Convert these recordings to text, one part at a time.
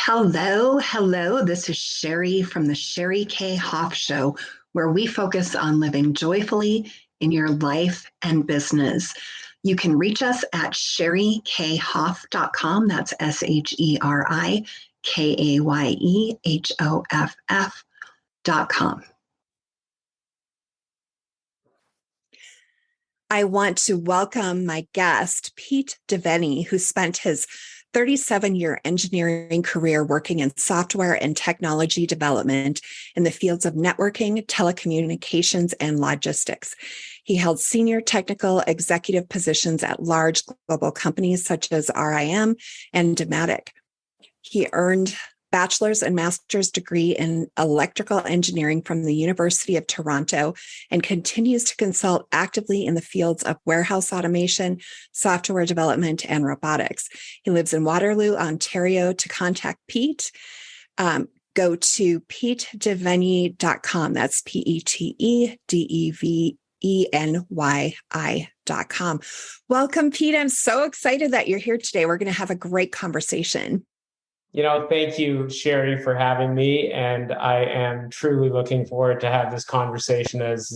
Hello. This is Sheri from the Sheri Kaye Hoff Show, where we focus on living joyfully in your life and business. You can reach us at sherikayhoff.com. That's SherikayEhoff.com. I want to welcome my guest, Pete Devenyi, who spent his 37-year engineering career working in software and technology development in the fields of networking, telecommunications, and logistics. He held senior technical executive positions at large global companies such as RIM and Dematic. He earned bachelor's and master's degree in electrical engineering from the University of Toronto and continues to consult actively in the fields of warehouse automation, software development, and robotics. He lives in Waterloo, Ontario. To contact Pete, go to petedevenyi.com. That's petedevenyi.com. Welcome, Pete. I'm so excited that you're here today. We're going to have a great conversation. Thank you, Sheri, for having me, and I am truly looking forward to have this conversation as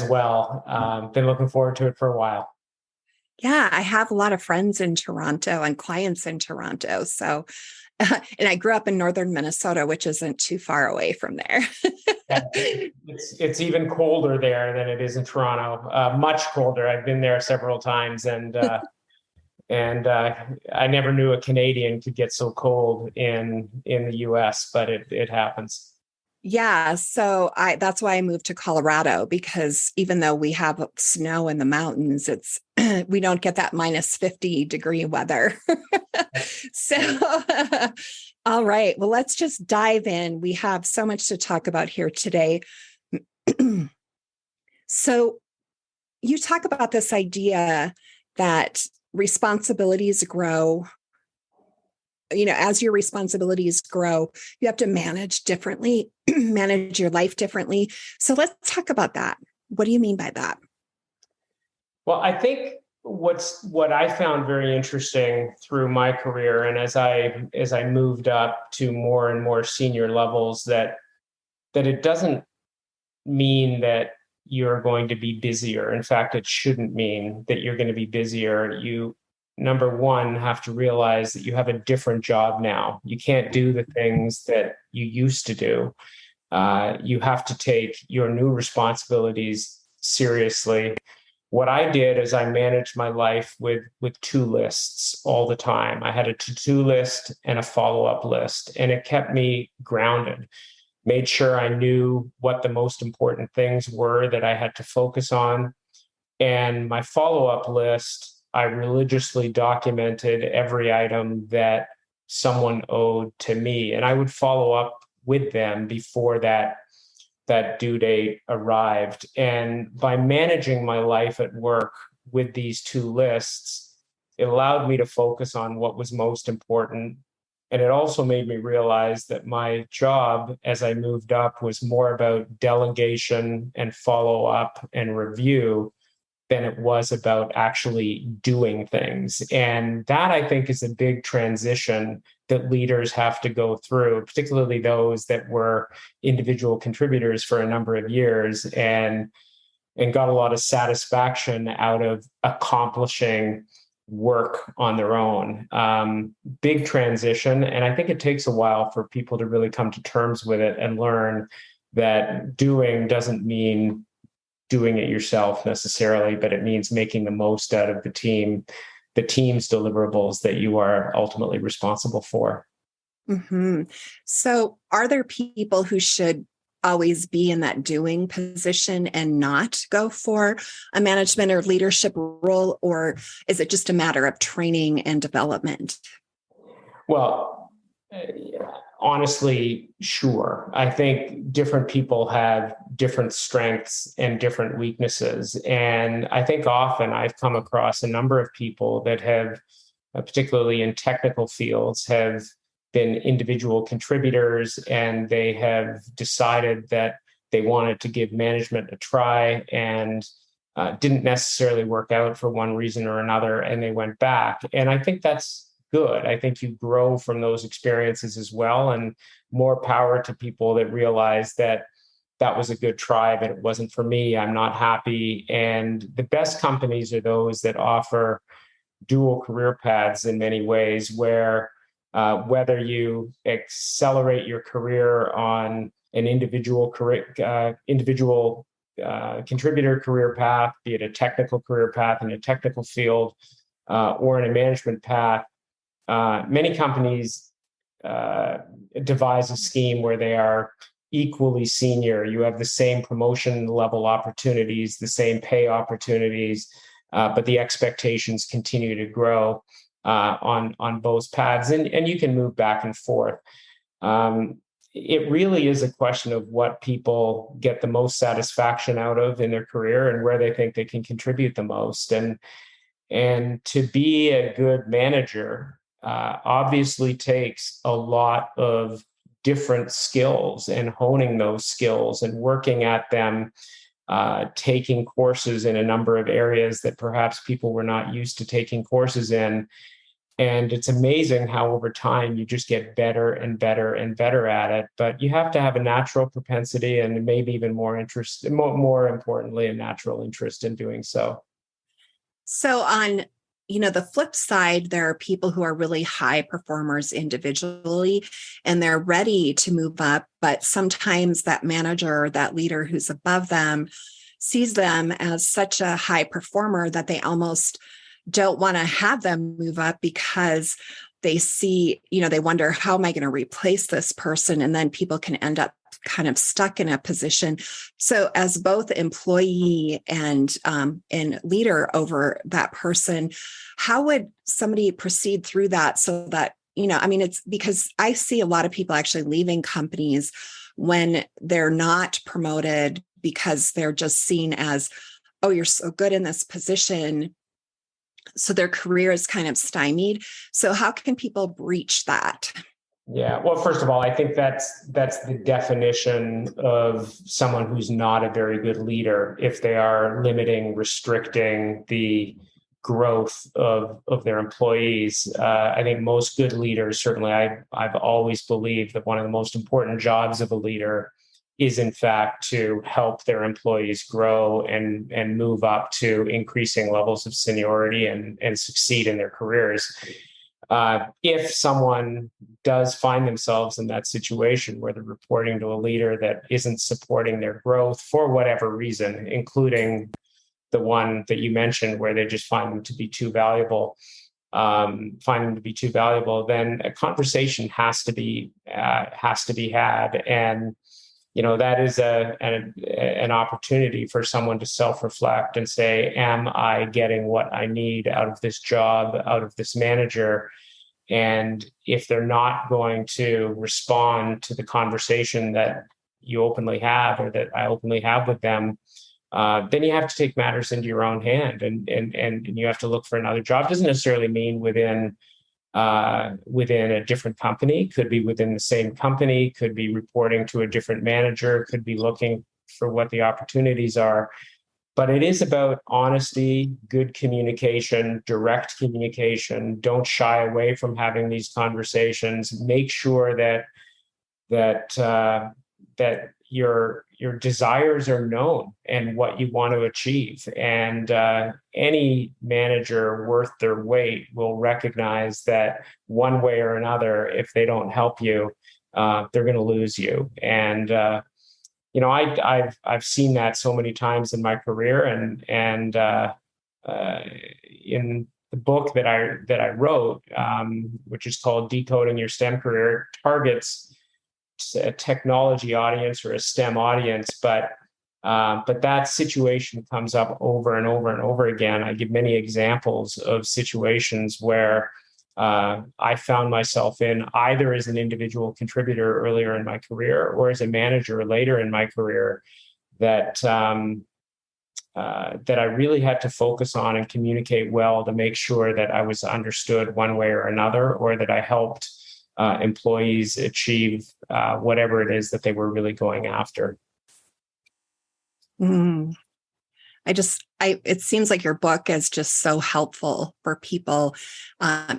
well. Been looking forward to it for a while. Yeah, I have a lot of friends in Toronto and clients in Toronto. So, and I grew up in northern Minnesota, which isn't too far away from there. It's even colder there than it is in Toronto. Much colder. I've been there several times, and I never knew a Canadian could get so cold in the US, but it happens. Yeah. So that's why I moved to Colorado, because even though we have snow in the mountains, we don't get that minus 50 degree weather. So, all right. Well, let's just dive in. We have so much to talk about here today. So you talk about this idea that responsibilities grow. As your responsibilities grow, you have to manage differently, manage your life differently. So let's talk about that. What do you mean by that? Well, I think what I found very interesting through my career, and as I moved up to more and more senior levels, that it doesn't mean that you're going to be busier. In fact, it shouldn't mean that you're going to be busier. You, number one, have to realize that you have a different job now. You can't do the things that you used to do. You have to take your new responsibilities seriously. What I did is I managed my life with two lists all the time. I had a to-do list and a follow-up list, and it kept me grounded. Made sure I knew what the most important things were that I had to focus on. And my follow-up list, I religiously documented every item that someone owed to me. And I would follow up with them before that due date arrived. And by managing my life at work with these two lists, it allowed me to focus on what was most important. And it also made me realize that my job as I moved up was more about delegation and follow-up and review than it was about actually doing things. And that, I think, is a big transition that leaders have to go through, particularly those that were individual contributors for a number of years and got a lot of satisfaction out of accomplishing work on their own. Big transition. And I think it takes a while for people to really come to terms with it and learn that doing doesn't mean doing it yourself necessarily, but it means making the most out of the team's deliverables that you are ultimately responsible for. Mm-hmm. So are there people who should always be in that doing position and not go for a management or leadership role, or is it just a matter of training and development? Well, honestly, sure. I think different people have different strengths and different weaknesses. And I think often I've come across a number of people that have, particularly in technical fields, have been individual contributors, and they have decided that they wanted to give management a try and didn't necessarily work out for one reason or another, and they went back. And I think that's good. I think you grow from those experiences as well, and more power to people that realize that that was a good try, but it wasn't for me. I'm not happy. And the best companies are those that offer dual career paths in many ways, where whether you accelerate your career on an individual contributor career path, be it a technical career path in a technical field, or in a management path, many companies devise a scheme where they are equally senior. You have the same promotion level opportunities, the same pay opportunities, but the expectations continue to grow on both paths, and you can move back and forth. It really is a question of what people get the most satisfaction out of in their career and where they think they can contribute the most. And to be a good manager obviously takes a lot of different skills, and honing those skills and working at them, taking courses in a number of areas that perhaps people were not used to taking courses in. And it's amazing how over time you just get better and better and better at it. But you have to have a natural propensity, and maybe even more interest, more importantly, a natural interest in doing so. So on, the flip side, there are people who are really high performers individually, and they're ready to move up. But sometimes that manager, that leader who's above them, sees them as such a high performer that they almost don't want to have them move up, because they see, they wonder, how am I going to replace this person? And then people can end up kind of stuck in a position. So as both employee and leader over that person, how would somebody proceed through that so that, it's because I see a lot of people actually leaving companies when they're not promoted because they're just seen as, oh, you're so good in this position. So their career is kind of stymied. So how can people breach that? Yeah. Well, first of all, I think that's the definition of someone who's not a very good leader, if they are limiting, restricting the growth of their employees. I think most good leaders, certainly I've always believed that one of the most important jobs of a leader is in fact to help their employees grow and move up to increasing levels of seniority and succeed in their careers. If someone does find themselves in that situation where they're reporting to a leader that isn't supporting their growth for whatever reason, including the one that you mentioned where they just find them to be too valuable, then a conversation has to be had. And that is an opportunity for someone to self-reflect and say, am I getting what I need out of this job, out of this manager? And if they're not going to respond to the conversation that you openly have, or that I openly have with them, then you have to take matters into your own hand, and you have to look for another job. It doesn't necessarily mean within a different company, could be within the same company, could be reporting to a different manager, could be looking for what the opportunities are. But it is about honesty, good communication, direct communication. Don't shy away from having these conversations. Make sure that your desires are known and what you want to achieve. And any manager worth their weight will recognize that one way or another, if they don't help you, they're going to lose you. And I've seen that so many times in my career, and in the book that I wrote, which is called Decoding Your STEM Career, targets a technology audience or a STEM audience, but that situation comes up over and over and over again. I give many examples of situations where I found myself in, either as an individual contributor earlier in my career or as a manager later in my career, that I really had to focus on and communicate well to make sure that I was understood one way or another, or that I helped employees achieve whatever it is that they were really going after. Mm. It seems like your book is just so helpful for people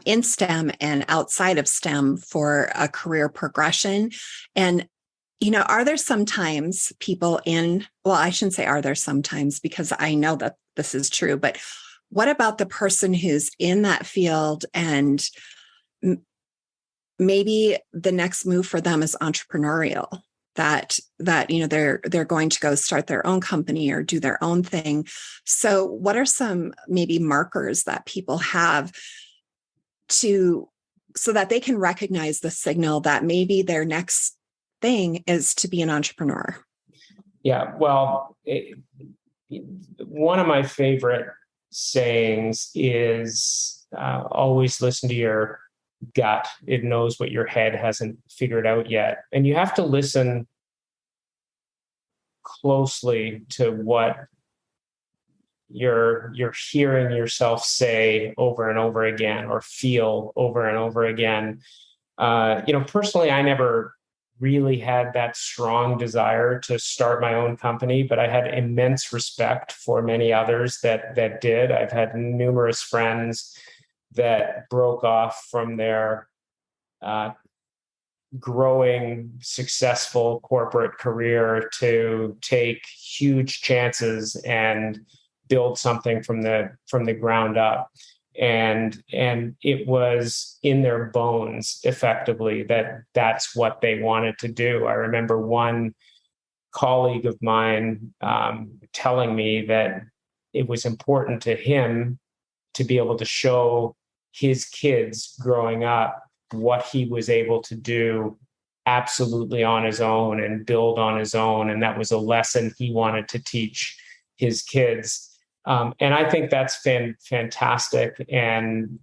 in STEM and outside of STEM for a career progression. And, are there sometimes people I shouldn't say are there sometimes, because I know that this is true, but what about the person who's in that field and maybe the next move for them is entrepreneurial? That they're going to go start their own company or do their own thing. So what are some maybe markers that people have so that they can recognize the signal that maybe their next thing is to be an entrepreneur? Yeah, well, one of my favorite sayings is always listen to your gut. It knows what your head hasn't figured out yet. And you have to listen closely to what you're hearing yourself say over and over again, or feel over and over again. Personally, I never really had that strong desire to start my own company, but I had immense respect for many others that did. I've had numerous friends that broke off from their growing, successful corporate career to take huge chances and build something from the ground up. And it was in their bones, effectively, that's what they wanted to do. I remember one colleague of mine telling me that it was important to him to be able to show his kids growing up what he was able to do absolutely on his own and build on his own. And that was a lesson he wanted to teach his kids. And I think that's fantastic. And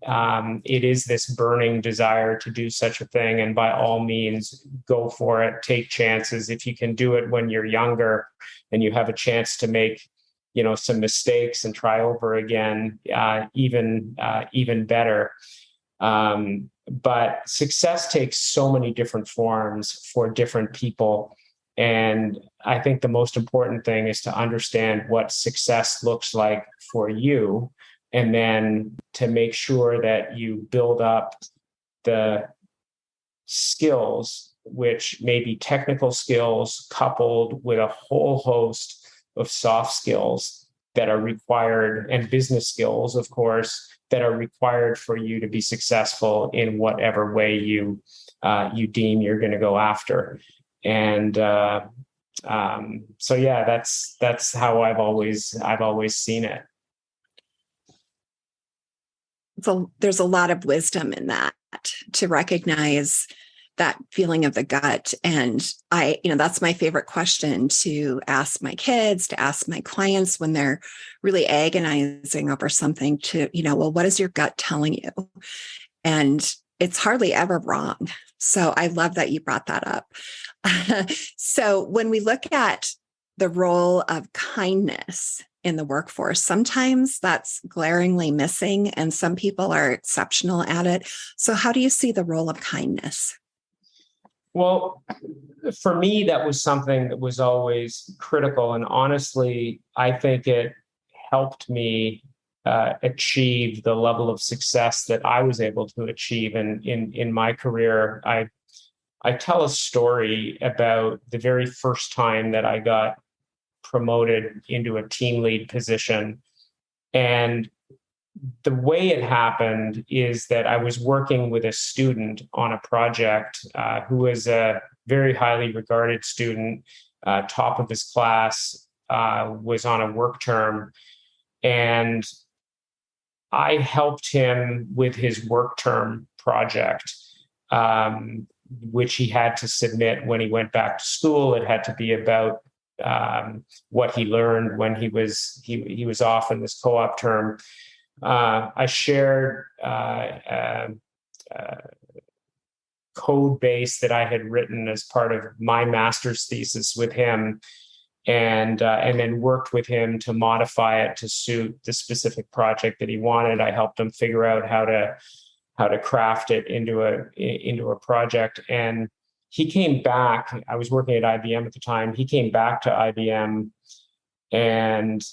it is this burning desire to do such a thing. And by all means, go for it, take chances. If you can do it when you're younger and you have a chance to make, some mistakes and try over again, even better. But success takes so many different forms for different people. And I think the most important thing is to understand what success looks like for you, and then to make sure that you build up the skills, which may be technical skills coupled with a whole host of soft skills that are required, and business skills, of course, that are required for you to be successful in whatever way you deem you're going to go after. And so yeah, that's how I've always seen it. So there's a lot of wisdom in that, to recognize that feeling of the gut. And that's my favorite question to ask my kids, to ask my clients when they're really agonizing over something, well, what is your gut telling you? And it's hardly ever wrong. So I love that you brought that up. So when we look at the role of kindness in the workforce, sometimes that's glaringly missing, and some people are exceptional at it. So how do you see the role of kindness? Well, for me, that was something that was always critical. And honestly, I think it helped me achieve the level of success that I was able to achieve in my career. I tell a story about the very first time that I got promoted into a team lead position. And the way it happened is that I was working with a student on a project who was a very highly regarded student, top of his class, was on a work term. And I helped him with his work term project, which he had to submit when he went back to school. It had to be about what he learned when he was off in this co-op term. I shared code base that I had written as part of my master's thesis with him, and then worked with him to modify it to suit the specific project that he wanted. I helped him figure out how to craft it into a project. And he came back. I was working at IBM at the time. He came back to IBM and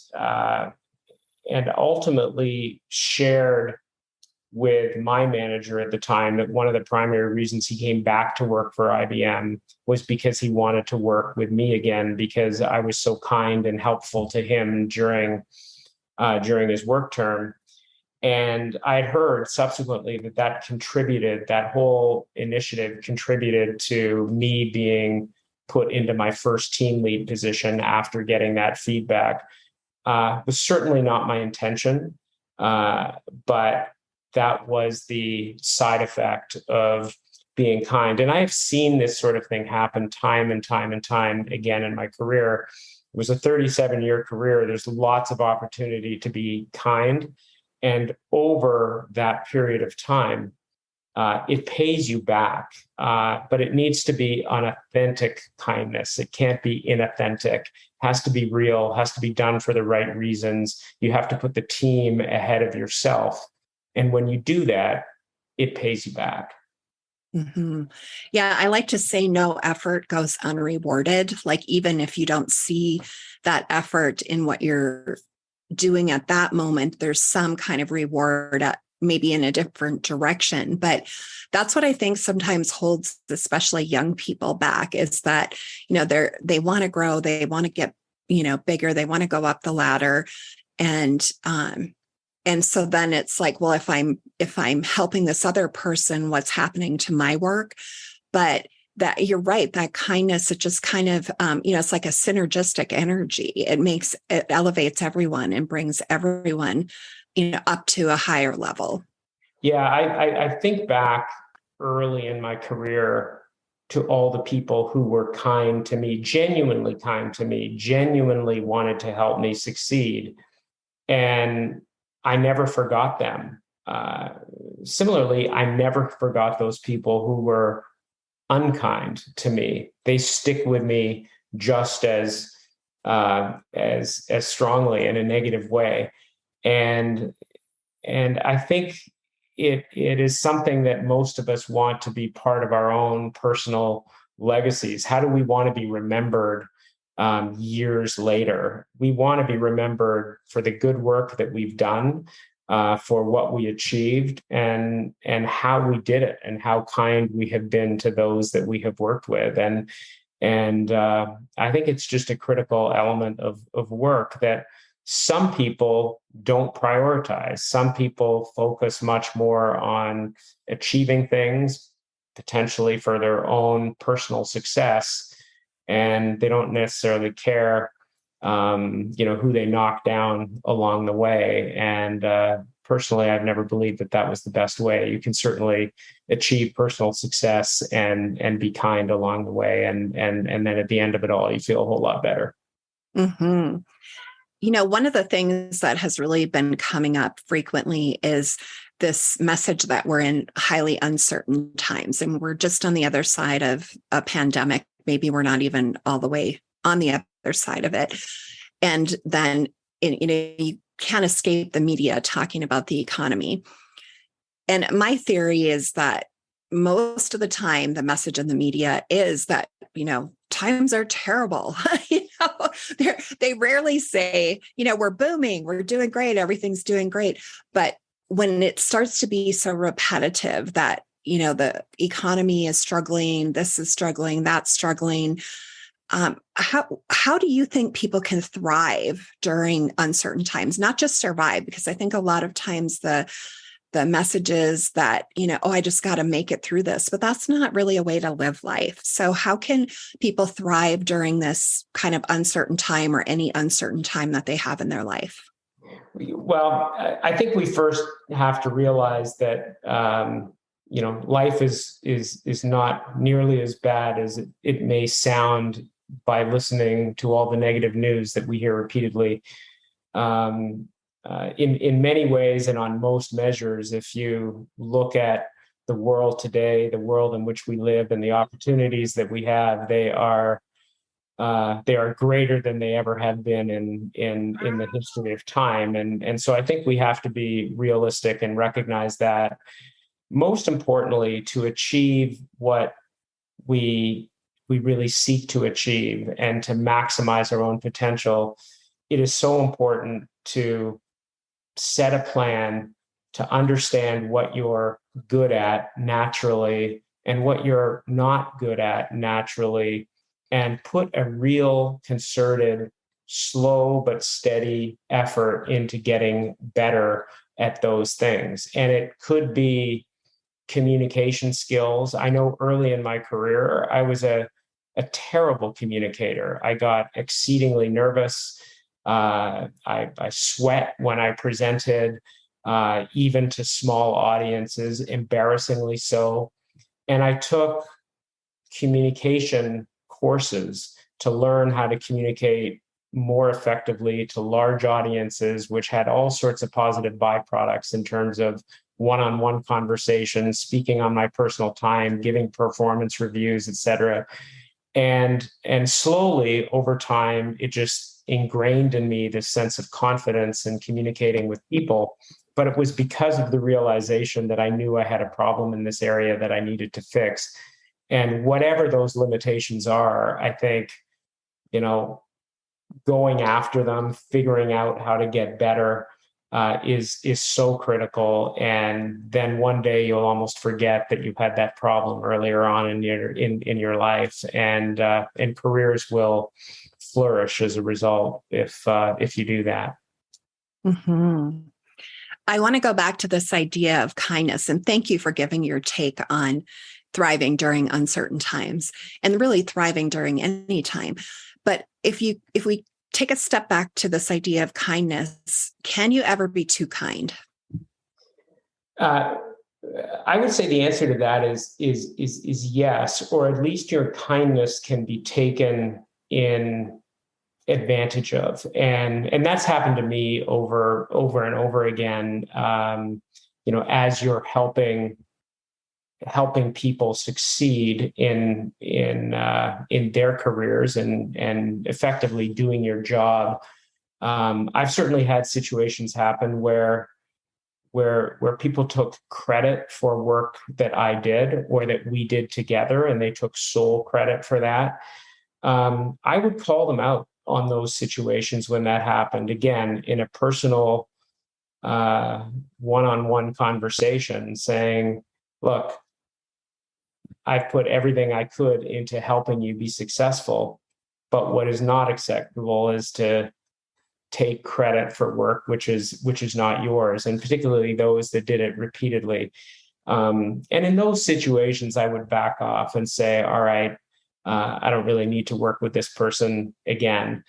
ultimately shared with my manager at the time that one of the primary reasons he came back to work for IBM was because he wanted to work with me again, because I was so kind and helpful to him during his work term. And I'd heard subsequently that whole initiative contributed to me being put into my first team lead position after getting that feedback. It was certainly not my intention, but that was the side effect of being kind. And I have seen this sort of thing happen time and time and time again in my career. It was a 37-year career. There's lots of opportunity to be kind. And over that period of time, it pays you back, but it needs to be an authentic kindness. It can't be inauthentic. It has to be real, has to be done for the right reasons. You have to put the team ahead of yourself. And when you do that, it pays you back. Mm-hmm. Yeah, I like to say no effort goes unrewarded. Like, even if you don't see that effort in what you're doing at that moment, there's some kind of reward maybe in a different direction. But that's what I think sometimes holds especially young people back, is that, they want to grow, they want to get, bigger, they want to go up the ladder. And so then it's like, well, if I'm helping this other person, what's happening to my work? But that, you're right, that kindness, it just kind of, it's like a synergistic energy. It elevates everyone and brings everyone, up to a higher level. Yeah, I think back early in my career to all the people who were kind to me, genuinely kind to me, genuinely wanted to help me succeed. And I never forgot them. Similarly, I never forgot those people who were unkind to me. They stick with me just as strongly in a negative way. And I think it is something that most of us want to be part of our own personal legacies. How do we want to be remembered years later? We want to be remembered for the good work that we've done, for what we achieved, and how we did it, and how kind we have been to those that we have worked with. And I think it's just a critical element of work that some people don't prioritize. Some people focus much more on achieving things, potentially for their own personal success, and they don't necessarily care, who they knock down along the way. And personally, I've never believed that was the best way. You can certainly achieve personal success and be kind along the way, and then at the end of it all, you feel a whole lot better. Mm-hmm. One of the things that has really been coming up frequently is this message that we're in highly uncertain times, and we're just on the other side of a pandemic. Maybe we're not even all the way on the other side of it. And then, you can't escape the media talking about the economy. And my theory is that most of the time, the message in the media is that, times are terrible. They rarely say, we're booming, we're doing great, everything's doing great. But when it starts to be so repetitive that, the economy is struggling, this is struggling, that's struggling, how do you think people can thrive during uncertain times? Not just survive, because I think a lot of times the message is that, I just got to make it through this, but that's not really a way to live life. So how can people thrive during this kind of uncertain time, or any uncertain time that they have in their life? Well, I think we first have to realize that, life is not nearly as bad as it may sound by listening to all the negative news that we hear repeatedly. In many ways and on most measures, if you look at the world today, the world in which we live, and the opportunities that we have, they are greater than they ever have been in the history of time. And so I think we have to be realistic and recognize that, most importantly, to achieve what we really seek to achieve and to maximize our own potential, it is so important to set a plan, to understand what you're good at naturally and what you're not good at naturally, and put a real concerted, slow but steady effort into getting better at those things. And it could be communication skills. I know early in my career, I was a terrible communicator. I got exceedingly nervous. I sweat when I presented, even to small audiences, embarrassingly so. And I took communication courses to learn how to communicate more effectively to large audiences, which had all sorts of positive byproducts in terms of one-on-one conversations, speaking on my personal time, giving performance reviews, et cetera. And slowly over time, it just ingrained in me this sense of confidence in communicating with people. But it was because of the realization that I knew I had a problem in this area that I needed to fix. And whatever those limitations are, I think, going after them, figuring out how to get better, is so critical. And then one day you'll almost forget that you've had that problem earlier on in your life, and careers will flourish as a result if you do that. Mm-hmm. I want to go back to this idea of kindness, and thank you for giving your take on thriving during uncertain times and really thriving during any time. But if we take a step back to this idea of kindness, can you ever be too kind? I would say the answer to that is yes, or at least your kindness can be taken in advantage of, and that's happened to me over and over again. As you're helping people succeed in their careers and effectively doing your job. I've certainly had situations happen where people took credit for work that I did or that we did together, and they took sole credit for that. I would call them out on those situations when that happened, again, in a personal one-on-one conversation, saying, look, I've put everything I could into helping you be successful, but what is not acceptable is to take credit for work which is not yours, and particularly those that did it repeatedly. And in those situations, I would back off and say, all right, I don't really need to work with this person again.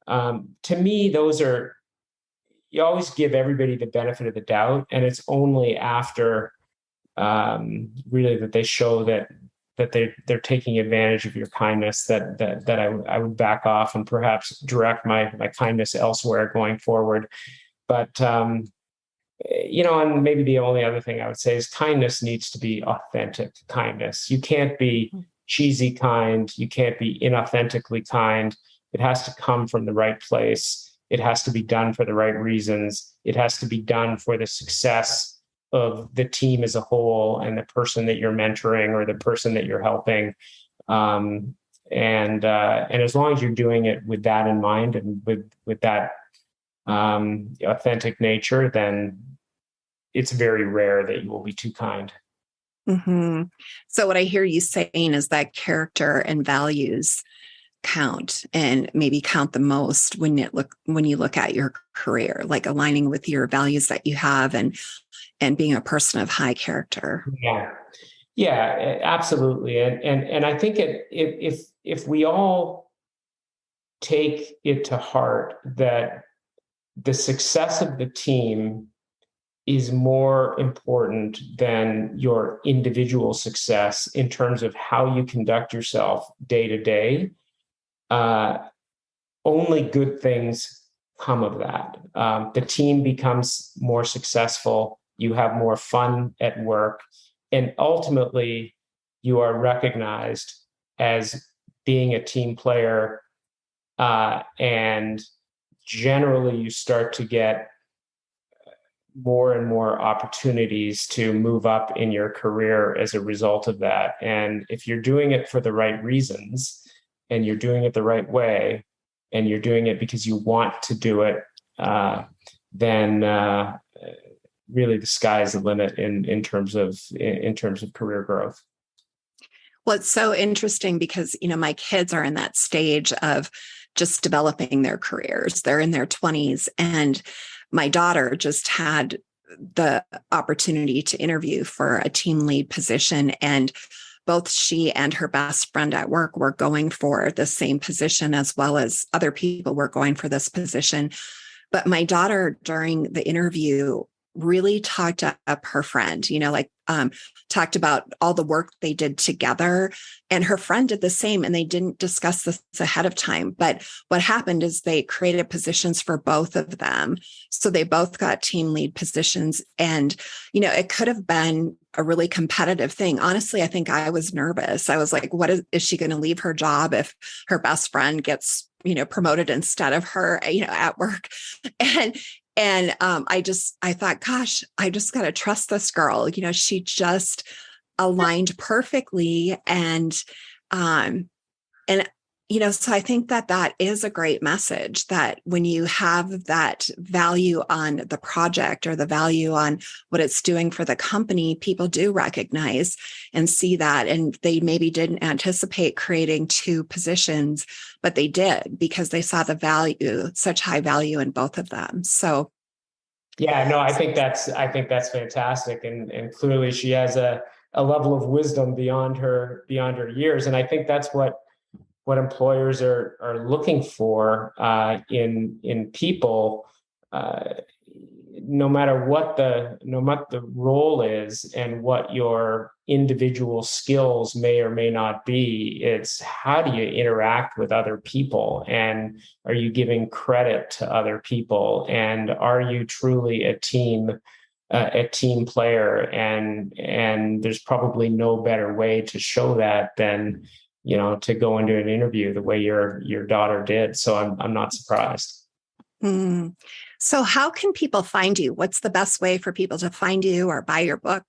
To me, you always give everybody the benefit of the doubt, and it's only after really that they show that they're taking advantage of your kindness that I would back off and perhaps direct my kindness elsewhere going forward. But and maybe the only other thing I would say is kindness needs to be authentic kindness. You can't be cheesy kind. You can't be inauthentically kind. It has to come from the right place. It has to be done for the right reasons. It has to be done for the success of the team as a whole and the person that you're mentoring or the person that you're helping. And as long as you're doing it with that in mind and with that authentic nature, then it's very rare that you will be too kind. Mm-hmm. So what I hear you saying is that character and values count, and maybe count the most when you look at your career, like aligning with your values that you have and being a person of high character. Yeah, absolutely. And I think if we all take it to heart that the success of the team is more important than your individual success in terms of how you conduct yourself day to day, only good things come of that. The team becomes more successful. You have more fun at work. And ultimately, you are recognized as being a team player. And generally, you start to get more and more opportunities to move up in your career as a result of that. And if you're doing it for the right reasons and you're doing it the right way, you're doing it because you want to do it, then really the sky's the limit in terms of career growth. Well, it's so interesting because, my kids are in that stage of just developing their careers. They're in their 20s, and my daughter just had the opportunity to interview for a team lead position, and both she and her best friend at work were going for the same position, as well as other people were going for this position. But my daughter, during the interview, really talked up her friend, talked about all the work they did together. And her friend did the same, and they didn't discuss this ahead of time. But what happened is they created positions for both of them. So they both got team lead positions. And, it could have been a really competitive thing. Honestly, I think I was nervous. I was like, what is she going to leave her job if her best friend gets, promoted instead of her, at work? And I thought, gosh, I just got to trust this girl. She just aligned perfectly. So I think that is a great message, that when you have that value on the project or the value on what it's doing for the company, people do recognize and see that. And they maybe didn't anticipate creating two positions, but they did, because they saw the value, such high value in both of them. So yeah, no, I think that's fantastic. And clearly she has a level of wisdom beyond her years. And I think that's what employers are looking for in people, no matter what the role is and what your individual skills may or may not be. It's how do you interact with other people, and are you giving credit to other people, and are you truly a team player? And there's probably no better way to show that than to go into an interview the way your daughter did. So I'm not surprised. So how can people find you? What's the best way for people to find you or buy your book?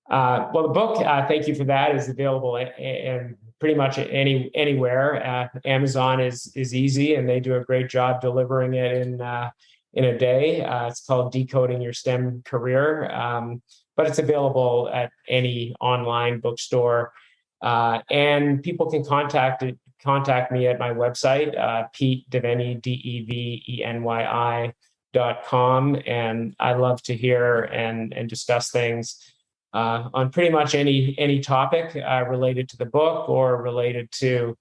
Well, the book, thank you for that, is available in pretty much anywhere. Amazon is easy, and they do a great job delivering it in a day. It's called Decoding Your STEM Career, but it's available at any online bookstore. And people can contact me at my website, Pete Devenyi, DEVENYI.com. And I love to hear and discuss things on pretty much any topic related to the book, or related to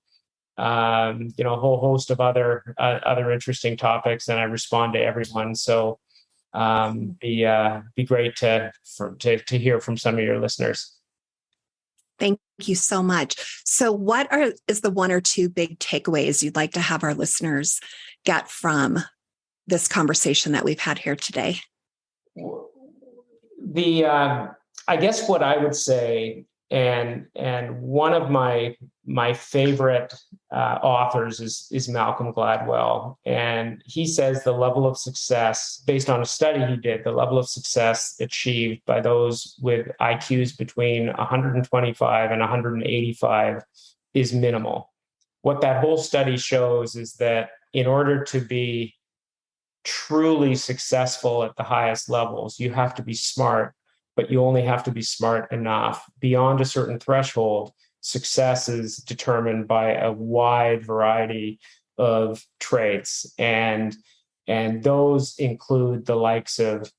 a whole host of other interesting topics. And I respond to everyone. So be great to hear from some of your listeners. Thank you so much. So what is the one or two big takeaways you'd like to have our listeners get from this conversation that we've had here today? I guess what I would say, and one of my favorite authors is Malcolm Gladwell. And he says the level of success, based on a study he did, the level of success achieved by those with IQs between 125 and 185 is minimal. What that whole study shows is that in order to be truly successful at the highest levels, you have to be smart, but you only have to be smart enough. Beyond a certain threshold, success is determined by a wide variety of traits. And those include the likes of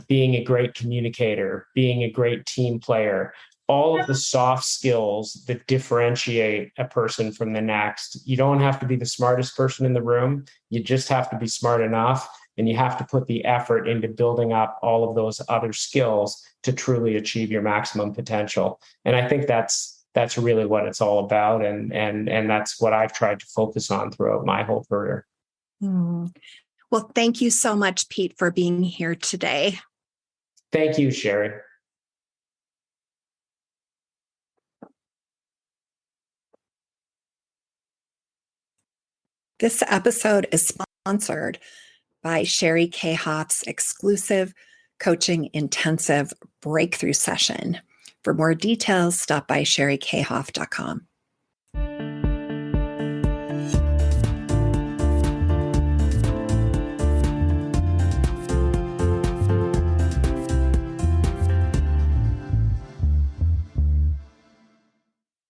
being a great communicator, being a great team player, all of the soft skills that differentiate a person from the next. You don't have to be the smartest person in the room. You just have to be smart enough. And you have to put the effort into building up all of those other skills to truly achieve your maximum potential. And I think that's really what it's all about. And that's what I've tried to focus on throughout my whole career. Well, thank you so much, Pete, for being here today. Thank you, Sheri. This episode is sponsored by Sheri K. Hoff's exclusive coaching intensive breakthrough session. For more details, stop by sherikhoff.com.